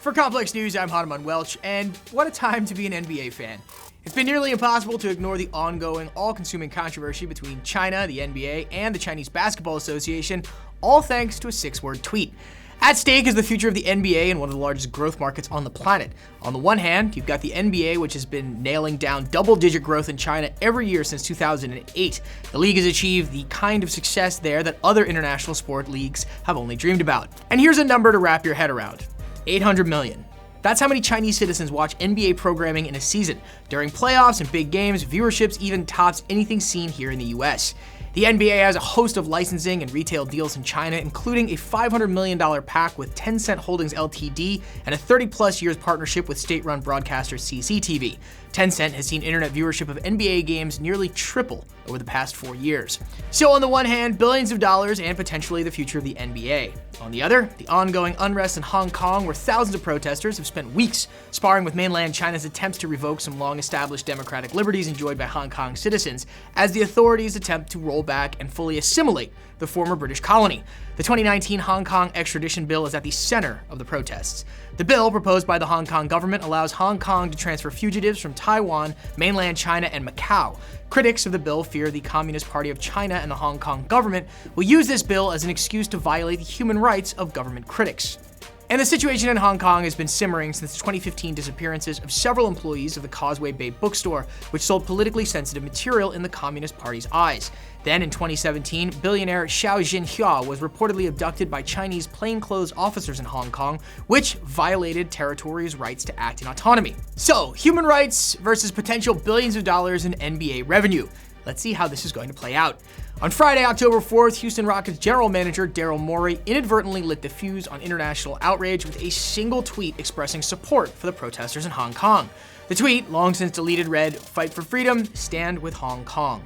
For Complex News, I'm Hanuman Welch, and what a time to be an NBA fan. It's been nearly impossible to ignore the ongoing, all-consuming controversy between China, the NBA, and the Chinese Basketball Association, all thanks to a 6-word tweet. At stake is the future of the NBA in one of the largest growth markets on the planet. On the one hand, you've got the NBA, which has been nailing down double-digit growth in China every year since 2008. The league has achieved the kind of success there that other international sport leagues have only dreamed about. And here's a number to wrap your head around. 800 million. That's how many Chinese citizens watch NBA programming in a season. During playoffs and big games, viewerships even tops anything seen here in the US. The NBA has a host of licensing and retail deals in China, including a $500 million pact with Tencent Holdings Ltd. And a 30-plus years partnership with state-run broadcaster CCTV. Tencent has seen internet viewership of NBA games nearly triple over the past 4 years. So on the one hand, billions of dollars and potentially the future of the NBA. On the other, the ongoing unrest in Hong Kong, where thousands of protesters have spent weeks sparring with mainland China's attempts to revoke some long-established democratic liberties enjoyed by Hong Kong citizens, as the authorities attempt to roll back and fully assimilate the former British colony. The 2019 Hong Kong extradition bill is at the center of the protests. The bill, proposed by the Hong Kong government, allows Hong Kong to transfer fugitives from Taiwan, mainland China, and Macau. Critics of the bill fear the Communist Party of China and the Hong Kong government will use this bill as an excuse to violate the human rights of government critics. And the situation in Hong Kong has been simmering since the 2015 disappearances of several employees of the Causeway Bay bookstore, which sold politically sensitive material in the Communist Party's eyes. Then in 2017, billionaire Xiao Jinhua was reportedly abducted by Chinese plainclothes officers in Hong Kong, which violated territory's rights to act in autonomy. So, human rights versus potential billions of dollars in NBA revenue. Let's see how this is going to play out. On Friday, October 4th, Houston Rockets general manager Daryl Morey inadvertently lit the fuse on international outrage with a single tweet expressing support for the protesters in Hong Kong. The tweet, long since deleted, read, "Fight for freedom, stand with Hong Kong."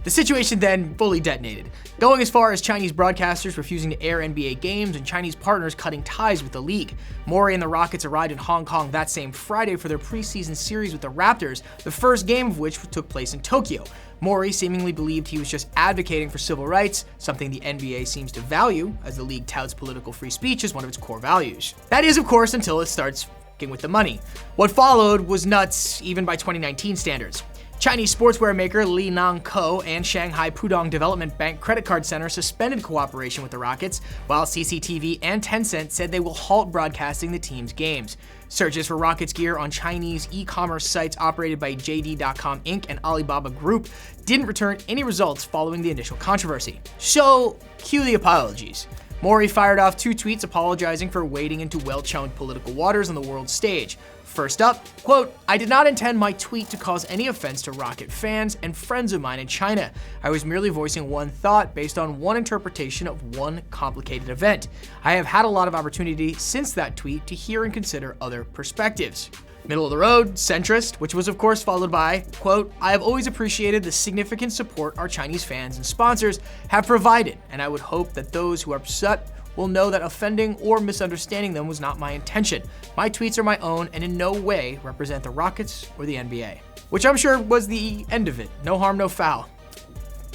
The situation then fully detonated, going as far as Chinese broadcasters refusing to air NBA games and Chinese partners cutting ties with the league. Morey and the Rockets arrived in Hong Kong that same Friday for their preseason series with the Raptors, the first game of which took place in Tokyo. Morey seemingly believed he was just advocating for civil rights, something the NBA seems to value, as the league touts political free speech as one of its core values. That is, of course, until it starts f***ing with the money. What followed was nuts, even by 2019 standards. Chinese sportswear maker Li Nang Co. and Shanghai Pudong Development Bank Credit Card Center suspended cooperation with the Rockets, while CCTV and Tencent said they will halt broadcasting the team's games. Searches for Rockets gear on Chinese e-commerce sites operated by JD.com Inc. and Alibaba Group didn't return any results following the initial controversy. So, cue the apologies. Morey fired off 2 tweets apologizing for wading into well-churned political waters on the world stage. First up, quote, "I did not intend my tweet to cause any offense to Rocket fans and friends of mine in China. I was merely voicing one thought based on one interpretation of one complicated event. I have had a lot of opportunity since that tweet to hear and consider other perspectives." Middle of the road, centrist, which was of course followed by, quote, "I have always appreciated the significant support our Chinese fans and sponsors have provided, and I would hope that those who are upset will know that offending or misunderstanding them was not my intention. My tweets are my own and in no way represent the Rockets or the NBA." Which I'm sure was the end of it. No harm, no foul.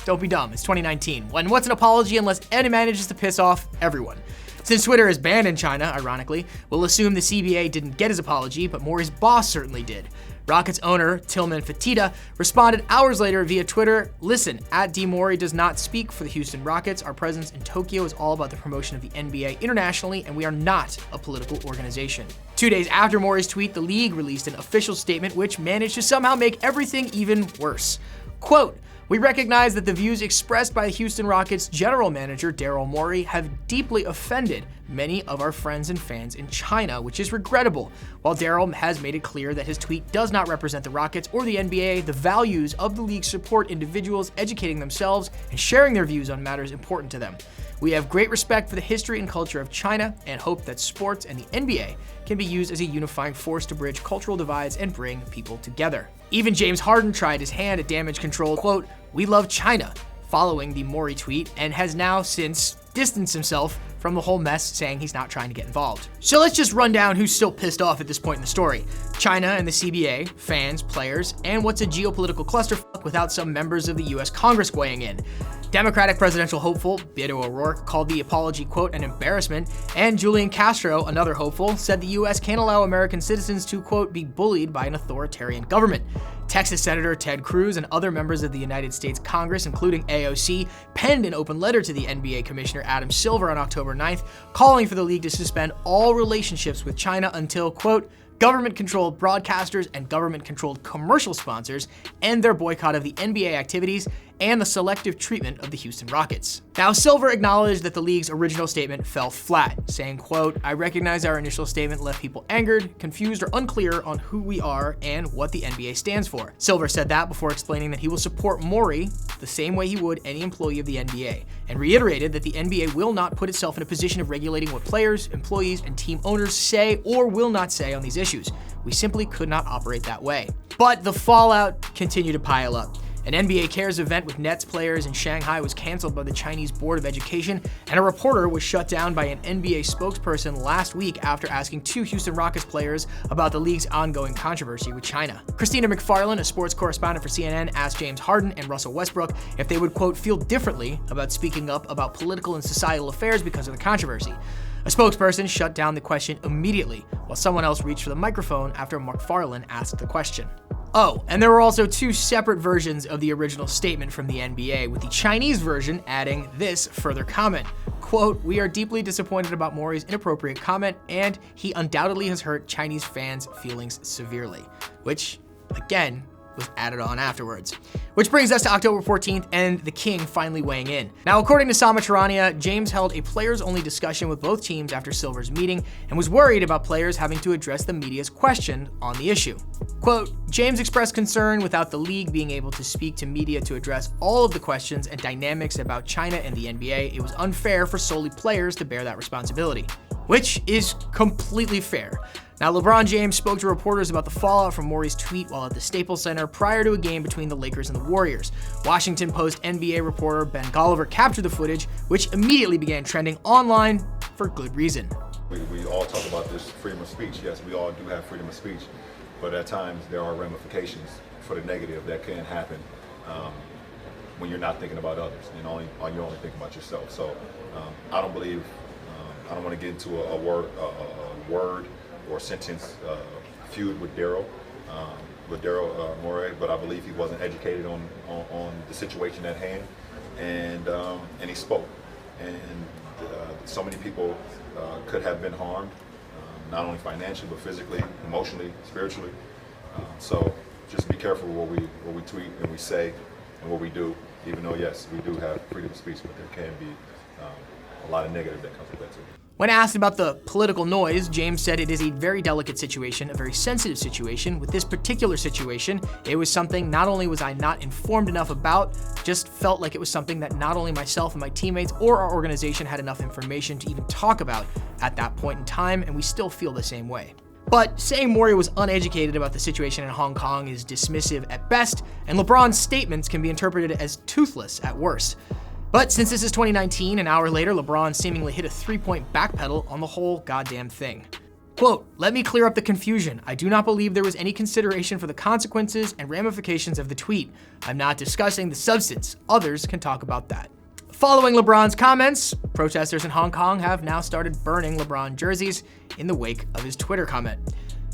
Don't be dumb, it's 2019. And what's an apology unless Ed manages to piss off everyone? Since Twitter is banned in China, ironically, we'll assume the CBA didn't get his apology, but Morey's boss certainly did. Rockets owner Tillman Fertitta responded hours later via Twitter, "Listen, @DMorey does not speak for the Houston Rockets. Our presence in Tokyo is all about the promotion of the NBA internationally, and we are not a political organization." 2 days after Morey's tweet, the league released an official statement which managed to somehow make everything even worse. Quote, "We recognize that the views expressed by the Houston Rockets general manager Daryl Morey have deeply offended many of our friends and fans in China, which is regrettable. While Daryl has made it clear that his tweet does not represent the Rockets or the NBA, the values of the league support individuals educating themselves and sharing their views on matters important to them. We have great respect for the history and culture of China and hope that sports and the NBA can be used as a unifying force to bridge cultural divides and bring people together." Even James Harden tried his hand at damage control, quote, "We love China," following the Morey tweet, and has now since distanced himself from the whole mess, saying he's not trying to get involved. So let's just run down who's still pissed off at this point in the story. China and the CBA, fans, players, and what's a geopolitical clusterfuck without some members of the US Congress weighing in. Democratic presidential hopeful Beto O'Rourke called the apology, quote, an embarrassment, and Julian Castro, another hopeful, said the US can't allow American citizens to, quote, be bullied by an authoritarian government. Texas Senator Ted Cruz and other members of the United States Congress, including AOC, penned an open letter to the NBA Commissioner Adam Silver on October 9th, calling for the league to suspend all relationships with China until, quote, government-controlled broadcasters and government-controlled commercial sponsors end their boycott of the NBA activities and the selective treatment of the Houston Rockets. Now, Silver acknowledged that the league's original statement fell flat, saying, quote, I recognize our initial statement left people angered, confused, or unclear on who we are and what the NBA stands for. Silver said that before explaining that he will support Morey the same way he would any employee of the NBA, and reiterated that the NBA will not put itself in a position of regulating what players, employees, and team owners say or will not say on these issues. We simply could not operate that way. But the fallout continued to pile up. An NBA Cares event with Nets players in Shanghai was canceled by the Chinese Board of Education, and a reporter was shut down by an NBA spokesperson last week after asking two Houston Rockets players about the league's ongoing controversy with China. Christina McFarland, a sports correspondent for CNN, asked James Harden and Russell Westbrook if they would, quote, feel differently about speaking up about political and societal affairs because of the controversy. A spokesperson shut down the question immediately, while someone else reached for the microphone after McFarland asked the question. Oh, and there were also two separate versions of the original statement from the NBA, with the Chinese version adding this further comment. Quote, we are deeply disappointed about Morey's inappropriate comment, and he undoubtedly has hurt Chinese fans' feelings severely. Which, again, was added on afterwards. Which brings us to October 14th and the King finally weighing in. Now, according to Sama Charania, James held a players-only discussion with both teams after Silver's meeting and was worried about players having to address the media's question on the issue. Quote, James expressed concern without the league being able to speak to media to address all of the questions and dynamics about China and the NBA. It was unfair for solely players to bear that responsibility. Which is completely fair. Now, LeBron James spoke to reporters about the fallout from Morey's tweet while at the Staples Center prior to a game between the Lakers and the Warriors. Washington Post NBA reporter Ben Golliver captured the footage, which immediately began trending online for good reason. We all talk about this freedom of speech. Yes, we all do have freedom of speech, but at times there are ramifications for the negative that can happen when you're not thinking about others and you're only thinking about yourself. So I don't believe, I don't want to get into a word or sentence feud with Daryl Morey, but I believe he wasn't educated on the situation at hand, and he spoke, and so many people could have been harmed, not only financially but physically, emotionally, spiritually. So just be careful what we tweet and we say and what we do. Even though yes, we do have freedom of speech, but there can be a lot of negative that comes with that too. When asked about the political noise, James said it is a very delicate situation, a very sensitive situation. With this particular situation, it was something not only was I not informed enough about, just felt like it was something that not only myself and my teammates or our organization had enough information to even talk about at that point in time, and we still feel the same way. But saying Morey was uneducated about the situation in Hong Kong is dismissive at best, and LeBron's statements can be interpreted as toothless at worst. But since this is 2019, an hour later, LeBron seemingly hit a three-point backpedal on the whole goddamn thing. Quote, let me clear up the confusion. I do not believe there was any consideration for the consequences and ramifications of the tweet. I'm not discussing the substance. Others can talk about that. Following LeBron's comments, protesters in Hong Kong have now started burning LeBron jerseys in the wake of his Twitter comment.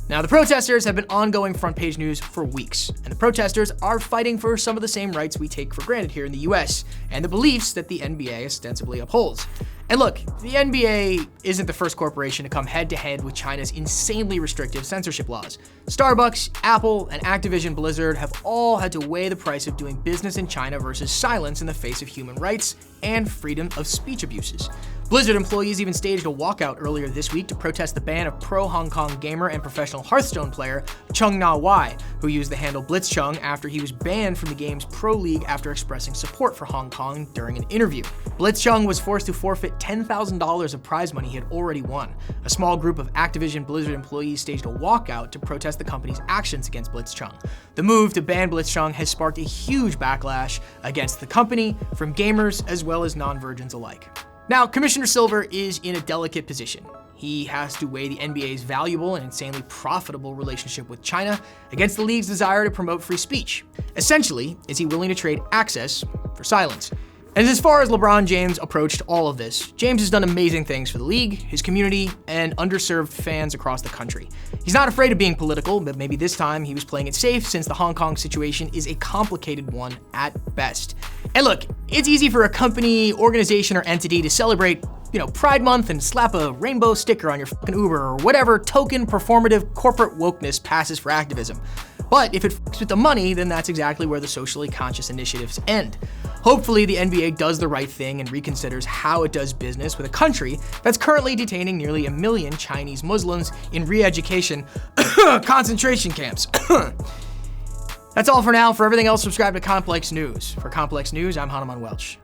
Now, the protesters have been ongoing front page news for weeks, and the protesters are fighting for some of the same rights we take for granted here in the US, and the beliefs that the NBA ostensibly upholds. And look, the NBA isn't the first corporation to come head-to-head with China's insanely restrictive censorship laws. Starbucks, Apple, and Activision Blizzard have all had to weigh the price of doing business in China versus silence in the face of human rights and freedom of speech abuses. Blizzard employees even staged a walkout earlier this week to protest the ban of pro-Hong Kong gamer and professional Hearthstone player Chung Na-Wai, who used the handle Blitzchung after he was banned from the game's pro league after expressing support for Hong Kong during an interview. Blitzchung was forced to forfeit $10,000 of prize money he had already won. A small group of Activision Blizzard employees staged a walkout to protest the company's actions against Blitzchung. The move to ban Blitzchung has sparked a huge backlash against the company from gamers as well as non-virgins alike. Now, Commissioner Silver is in a delicate position. He has to weigh the NBA's valuable and insanely profitable relationship with China against the league's desire to promote free speech. Essentially, is he willing to trade access for silence? And as far as LeBron James' approach to all of this, James has done amazing things for the league, his community, and underserved fans across the country. He's not afraid of being political, but maybe this time he was playing it safe since the Hong Kong situation is a complicated one at best. And look, it's easy for a company, organization, or entity to celebrate Pride Month and slap a rainbow sticker on your fucking Uber or whatever token performative corporate wokeness passes for activism. But if it fucks with the money, then that's exactly where the socially conscious initiatives end. Hopefully the NBA does the right thing and reconsiders how it does business with a country that's currently detaining nearly 1 million Chinese Muslims in re-education concentration camps. That's all for now. For everything else, subscribe to Complex News. For Complex News, I'm Hanuman Welch.